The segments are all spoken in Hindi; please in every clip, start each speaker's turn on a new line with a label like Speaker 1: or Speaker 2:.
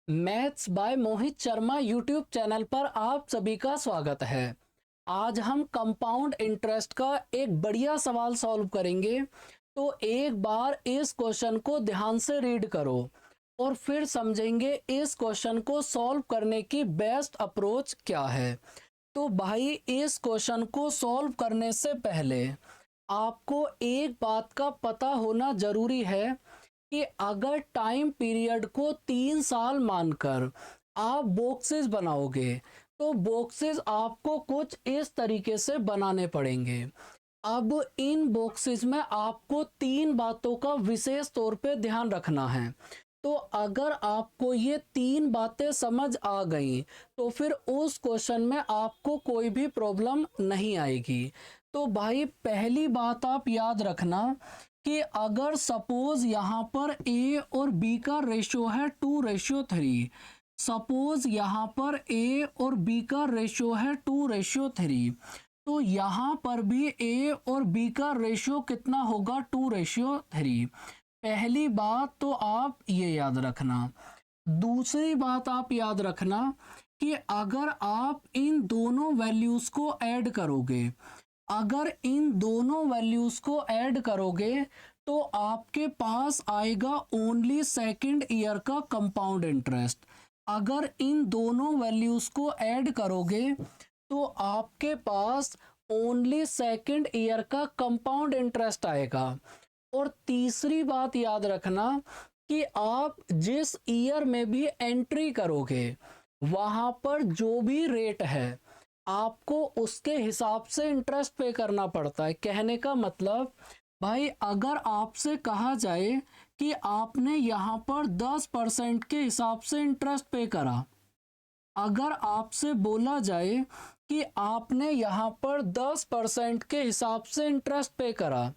Speaker 1: Maths by Mohit Sharma YouTube channel पर आप सभी का स्वागत है। आज हम कंपाउंड इंटरेस्ट का एक बढ़िया सवाल सॉल्व करेंगे। तो एक बार इस क्वेश्चन को ध्यान से रीड करो और फिर समझेंगे इस क्वेश्चन को सॉल्व करने की बेस्ट अप्रोच क्या है। तो भाई, इस क्वेश्चन को सॉल्व करने से पहले आपको एक बात का पता होना जरूरी है कि अगर टाइम पीरियड को 3 साल मानकर आप बॉक्सेस बनाओगे तो बॉक्सेस आपको कुछ इस तरीके से बनाने पड़ेंगे। अब इन बॉक्सेस में आपको 3 बातों का विशेष तौर पे ध्यान रखना है। तो अगर आपको ये 3 बातें समझ आ गई तो फिर उस क्वेश्चन में आपको कोई भी प्रॉब्लम नहीं आएगी। तो भाई, पहली बात आप याद रखना कि अगर सपोज यहाँ पर ए और बी का रेशियो है 2:3, सपोज यहाँ पर ए और बी का रेशियो है 2:3, तो यहाँ पर भी ए और बी का रेशियो कितना होगा? 2:3। पहली बात तो आप ये याद रखना। दूसरी बात आप याद रखना कि अगर आप इन दोनों वैल्यूज को ऐड करोगे, अगर इन दोनों वैल्यूज को ऐड करोगे तो आपके पास आएगा ओनली सेकंड ईयर का कंपाउंड इंटरेस्ट। अगर इन दोनों वैल्यूज को ऐड करोगे तो आपके पास ओनली सेकंड ईयर का कंपाउंड इंटरेस्ट आएगा। और तीसरी बात याद रखना कि आप जिस ईयर में भी एंट्री करोगे वहां पर जो भी रेट है आपको उसके हिसाब से इंटरेस्ट पे करना पड़ता है। कहने का मतलब भाई, अगर आपसे कहा जाए कि आपने यहाँ पर 10% के हिसाब से इंटरेस्ट पे करा, अगर आपसे बोला जाए कि आपने यहाँ पर 10% के हिसाब से इंटरेस्ट पे करा,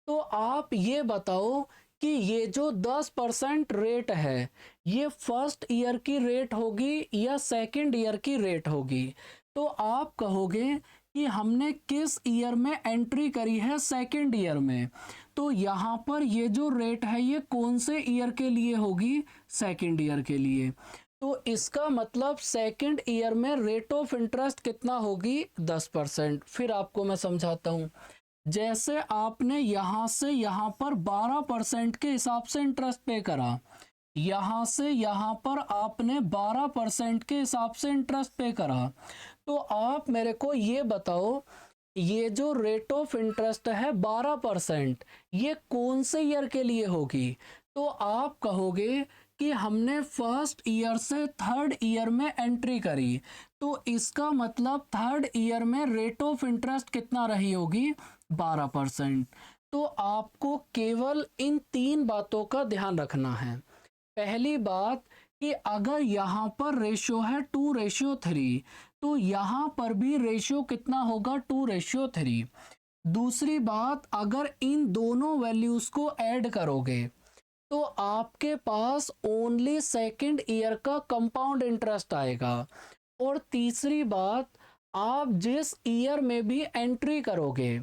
Speaker 1: तो आप ये बताओ कि ये जो 10% रेट है ये फर्स्ट ईयर की रेट होगी या सेकंड ईयर की रेट होगी? तो आप कहोगे कि हमने किस ईयर में एंट्री करी है? सेकंड ईयर में। तो यहाँ पर ये जो रेट है ये कौन से ईयर के लिए होगी? सेकंड ईयर के लिए। तो इसका मतलब सेकंड ईयर में रेट ऑफ इंटरेस्ट कितना होगी? 10%। फिर आपको मैं समझाता हूँ। जैसे आपने यहाँ से यहाँ पर 12% के हिसाब से इंटरेस्ट पे करा, यहाँ से यहाँ पर आपने 12% के हिसाब से इंटरेस्ट पे करा, तो आप मेरे को ये बताओ ये जो रेट ऑफ इंटरेस्ट है 12%, ये कौन से ईयर के लिए होगी? तो आप कहोगे कि हमने फर्स्ट ईयर से थर्ड ईयर में एंट्री करी, तो इसका मतलब थर्ड ईयर में रेट ऑफ इंटरेस्ट कितना रही होगी? 12%। तो आपको केवल इन 3 बातों का ध्यान रखना है। पहली बात कि अगर यहाँ पर रेशियो है 2:3, तो यहाँ पर भी रेशियो कितना होगा? 2:3। दूसरी बात, अगर इन दोनों वैल्यूज को ऐड करोगे तो आपके पास ओनली सेकंड ईयर का कंपाउंड इंटरेस्ट आएगा। और तीसरी बात, आप जिस ईयर में भी एंट्री करोगे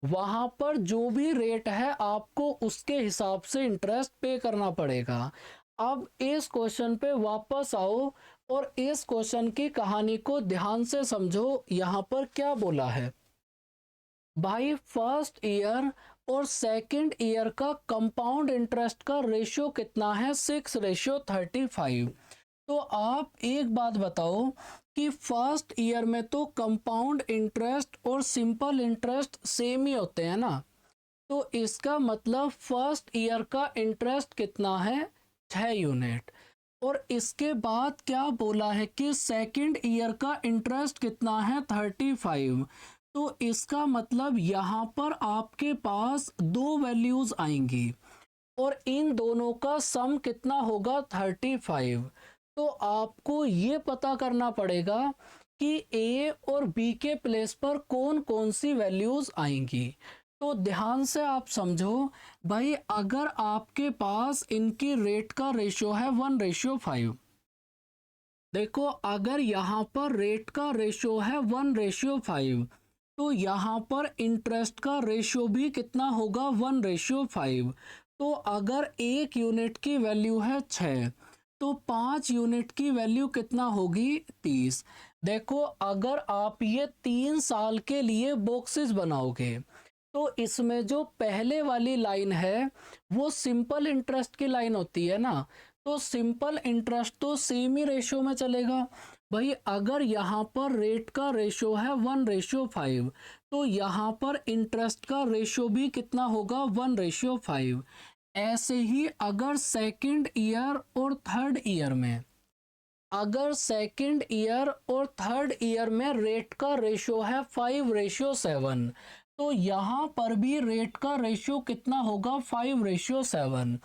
Speaker 1: वहां पर जो भी रेट है आपको उसके हिसाब से इंटरेस्ट पे करना पड़ेगा। अब इस क्वेश्चन पे वापस आओ और इस क्वेश्चन की कहानी को ध्यान से समझो। यहाँ पर क्या बोला है भाई? फर्स्ट ईयर और सेकंड ईयर का कंपाउंड इंटरेस्ट का रेशियो कितना है? 6:35। तो आप एक बात बताओ कि फर्स्ट ईयर में तो कंपाउंड इंटरेस्ट और सिंपल इंटरेस्ट सेम ही होते हैं ना, तो इसका मतलब फर्स्ट ईयर का इंटरेस्ट कितना है? 6 यूनिट। और इसके बाद क्या बोला है कि सेकंड ईयर का इंटरेस्ट कितना है? 35। तो इसका मतलब यहाँ पर आपके पास दो वैल्यूज आएंगी और इन दोनों का सम कितना होगा? 35। तो आपको ये पता करना पड़ेगा कि ए और बी के प्लेस पर कौन कौन सी वैल्यूज आएंगी। तो ध्यान से आप समझो भाई, अगर आपके पास इनकी रेट का रेशियो है 1:5, देखो अगर यहाँ पर रेट का रेशियो है 1:5, तो यहाँ पर इंटरेस्ट का रेशियो भी कितना होगा? 1:5। तो अगर एक यूनिट की वैल्यू है 6, तो 5 यूनिट की वैल्यू कितना होगी 30। देखो अगर आप ये 3 साल के लिए बॉक्सेस बनाओगे तो इसमें जो पहले वाली लाइन है वो सिंपल इंटरेस्ट की लाइन होती है ना, तो सिंपल इंटरेस्ट तो सेम ही रेशियो में चलेगा। भाई अगर यहाँ पर रेट का रेशियो है 1:5 तो यहाँ पर इंटरेस्ट का रेशियो भी कितना होगा 1:5। ऐसे ही अगर सेकंड ईयर और थर्ड ईयर में, अगर सेकंड ईयर और थर्ड ईयर में रेट का रेशियो है 5:7 तो यहाँ पर भी रेट का रेशियो कितना होगा 5:7।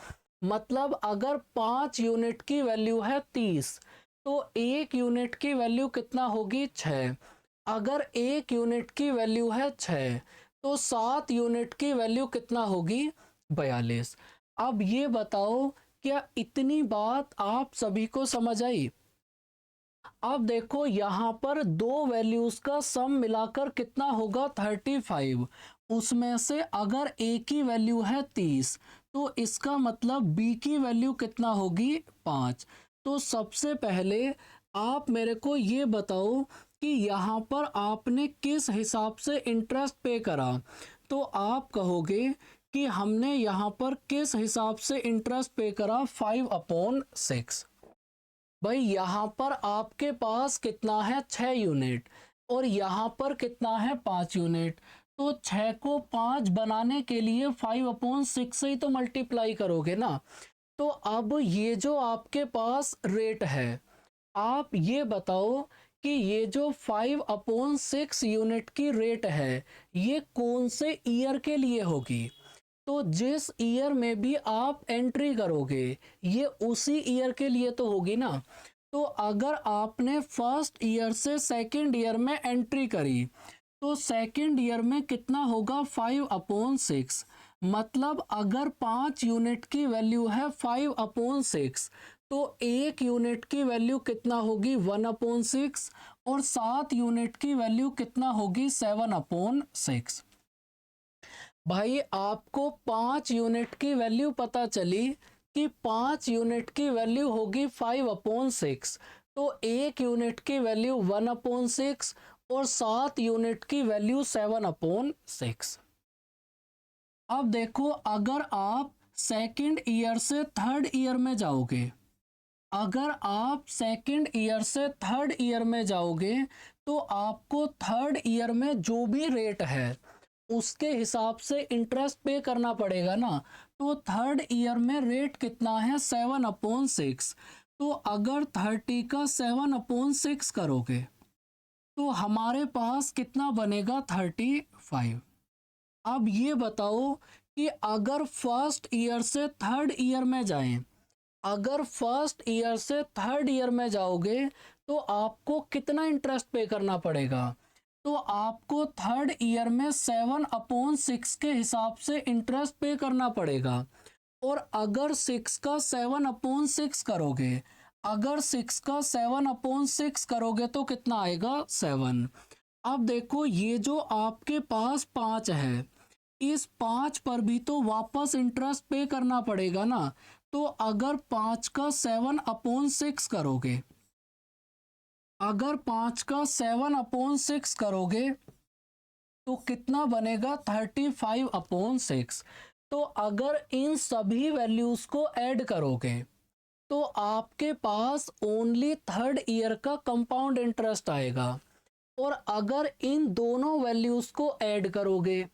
Speaker 1: मतलब अगर 5 यूनिट की वैल्यू है 30 तो 1 यूनिट की वैल्यू कितना होगी 6। अगर 1 यूनिट की वैल्यू है 6 तो 7 यूनिट की वैल्यू कितना होगी 42। अब ये बताओ क्या इतनी बात आप सभी को समझ आई। अब देखो यहाँ पर दो वैल्यूज का सम मिलाकर कितना होगा 35। उसमें से अगर ए की वैल्यू है 30 तो इसका मतलब बी की वैल्यू कितना होगी 5। तो सबसे पहले आप मेरे को ये बताओ कि यहाँ पर आपने किस हिसाब से इंटरेस्ट पे करा। तो आप कहोगे कि हमने यहाँ पर किस हिसाब से इंटरेस्ट पे करा 5/6। भाई यहाँ पर आपके पास कितना है 6 यूनिट और यहाँ पर कितना है 5 यूनिट, तो 6 को 5 बनाने के लिए 5/6 से ही तो मल्टीप्लाई करोगे ना। तो अब ये जो आपके पास रेट है, आप ये बताओ कि ये जो 5/6 यूनिट की रेट है ये कौन से ईयर के लिए होगी। तो जिस ईयर में भी आप एंट्री करोगे ये उसी ईयर के लिए तो होगी ना। तो अगर आपने फर्स्ट ईयर से सेकंड ईयर में एंट्री करी तो सेकंड ईयर में कितना होगा 5/6। मतलब अगर 5 यूनिट की वैल्यू है 5/6 तो 1 यूनिट की वैल्यू कितना होगी 1/6 और 7 यूनिट की वैल्यू कितना होगी 7/6। भाई आपको 5 यूनिट की वैल्यू पता चली कि 5 यूनिट की वैल्यू होगी 5/6, तो 1 यूनिट की वैल्यू 1/6 और 7 यूनिट की वैल्यू 7/6। अब देखो अगर आप सेकंड ईयर से थर्ड ईयर में जाओगे, अगर आप सेकंड ईयर से थर्ड ईयर में जाओगे तो आपको थर्ड ईयर में जो भी रेट है उसके हिसाब से इंटरेस्ट पे करना पड़ेगा ना। तो थर्ड ईयर में रेट कितना है 7/6, तो अगर 30 का 7/6 करोगे तो हमारे पास कितना बनेगा 35। अब ये बताओ कि अगर फर्स्ट ईयर से थर्ड ईयर में जाएं, अगर फर्स्ट ईयर से थर्ड ईयर में जाओगे तो आपको कितना इंटरेस्ट पे करना पड़ेगा। तो आपको थर्ड ईयर में 7/6 के हिसाब से इंटरेस्ट पे करना पड़ेगा। और अगर 6 का 7/6 करोगे, अगर 6 का 7/6 करोगे तो कितना आएगा 7। अब देखो ये जो आपके पास 5 है इस 5 पर भी तो वापस इंटरेस्ट पे करना पड़ेगा ना। तो अगर 5 का 7/6 करोगे, अगर 5 का 7/6 करोगे तो कितना बनेगा 35/6। तो अगर इन सभी वैल्यूज को ऐड करोगे तो आपके पास ओनली थर्ड ईयर का कंपाउंड इंटरेस्ट आएगा। और अगर इन दोनों वैल्यूज को ऐड करोगे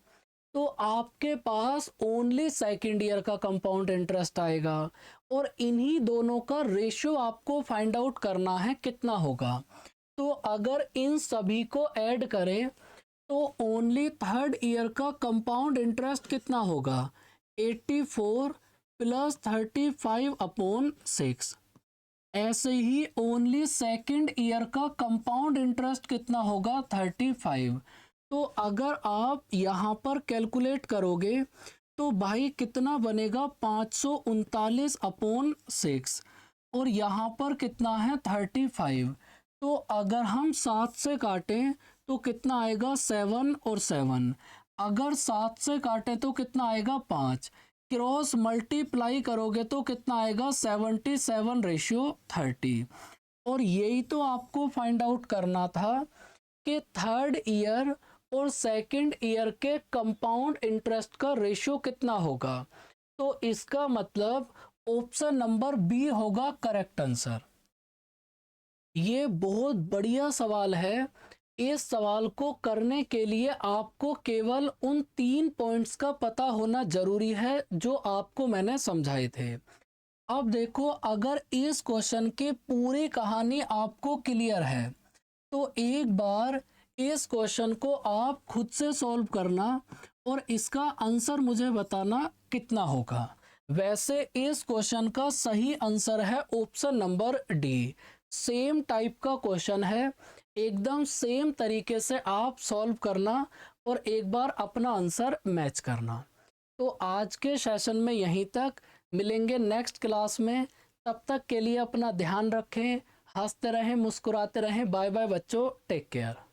Speaker 1: तो आपके पास ओनली सेकेंड ईयर का कंपाउंड इंटरेस्ट आएगा। और इन्हीं दोनों का रेशियो आपको फाइंड आउट करना है कितना होगा। तो अगर इन सभी को ऐड करें तो ओनली थर्ड ईयर का कंपाउंड इंटरेस्ट कितना होगा 84 प्लस 35/6। ऐसे ही ओनली सेकंड ईयर का कंपाउंड इंटरेस्ट कितना होगा 35। तो अगर आप यहाँ पर कैलकुलेट करोगे तो भाई कितना बनेगा 539/6 और यहाँ पर कितना है 35। तो अगर हम 7 से काटें तो कितना आएगा 7 और 7। अगर 7 से काटें तो कितना आएगा 5। क्रॉस मल्टीप्लाई करोगे तो कितना आएगा 77:30। और यही तो आपको फाइंड आउट करना था कि थर्ड ईयर और सेकंड ईयर के कंपाउंड इंटरेस्ट का रेशियो कितना होगा। तो इसका मतलब ऑप्शन नंबर बी होगा करेक्ट आंसर। ये बहुत बढ़िया सवाल है। इस सवाल को करने के लिए आपको केवल उन 3 पॉइंट्स का पता होना जरूरी है जो आपको मैंने समझाए थे। अब देखो, अगर इस क्वेश्चन के पूरी कहानी आपको क्लियर है तो एक बार इस क्वेश्चन को आप खुद से सॉल्व करना और इसका आंसर मुझे बताना कितना होगा। वैसे इस क्वेश्चन का सही आंसर है option number D. Same type का क्वेश्चन है, एकदम सेम तरीके से आप सॉल्व करना और एक बार अपना आंसर मैच करना। तो आज के सेशन में यहीं तक, मिलेंगे नेक्स्ट क्लास में। तब तक के लिए अपना ध्यान रखें, हंसते रहें, मुस्कुराते रहें। बाय बाय बच्चों, टेक केयर।